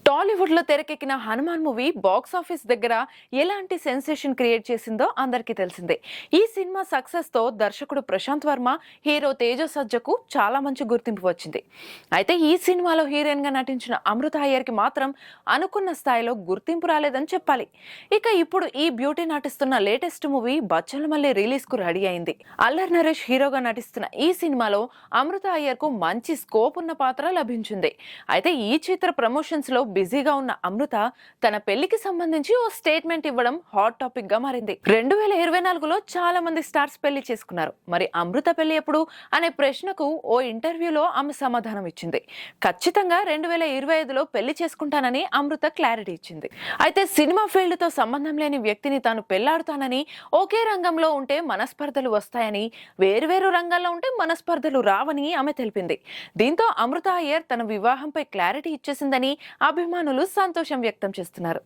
టాలీవుడ్ లో తెరకెక్కిన Hanuman movie box office దగ్గర ఎలాంటి సెన్సేషన్ క్రియేట్ చేసిందో అందరికీ తెలిసిందే. ఈ సినిమా సక్సెస్ తో దర్శకుడు ప్రశాంత్ వర్మ, హీరో తేజ సజ్జకు చాలా మంచి గుర్తింపు వచ్చింది. అయితే ఈ సినిమాలో హీరోయిన్ గా నటించిన అమృత అయ్యర్ కి మాత్రం అనుకున్న స్థాయిలో గుర్తింపు రాలేదని చెప్పాలి. ఇక ఇప్పుడు ఈ బ్యూటీ నటిస్తున్న లేటెస్ట్ మూవీ బచ్చల మళ్ళీ రిలీజ్ కు రెడీ అయింది. అల్లర్ నరేష్ హీరోగా నటిస్తున్న ఈ సినిమాలో అమృత అయ్యర్ కు మంచి స్కోప్ ఉన్న పాత్ర లభించింది. అయితే ఈ చిత్ర ప్రమోషన్స్ లో బిజీగా ఉన్న అమృత తన పెళ్లికి సంబంధించి ఓ స్టేట్మెంట్ ఇవ్వడం హాట్ టాపిక్ గా మారింది. 2024లో చాలా మంది స్టార్స్ పెళ్లి చేసుకున్నారు, మరి అమృత పెళ్లి ఎప్పుడు అనే ప్రశ్నకు ఓ ఇంటర్వ్యూలో ఆమె సమాధానం ఇచ్చింది. ఖచ్చితంగా 2025లో పెళ్లి చేసుకుంటానని అమృత క్లారిటీ ఇచ్చింది. అయితే సినిమా ఫీల్డ్ తో సంబంధం లేని వ్యక్తిని తాను పెళ్లాడుతానని, ఒకే రంగంలో ఉంటే మనస్పర్ధలు వస్తాయని, వేరువేరు రంగాల్లో ఉంటే మనస్పర్ధలు రావని ఆమె తెలిపింది. దీంతో అమృత అయ్యర్ తన వివాహంపై క్లారిటీ ఇచ్చేసిందని అభిమానులు సంతోషం వ్యక్తం చేస్తున్నారు.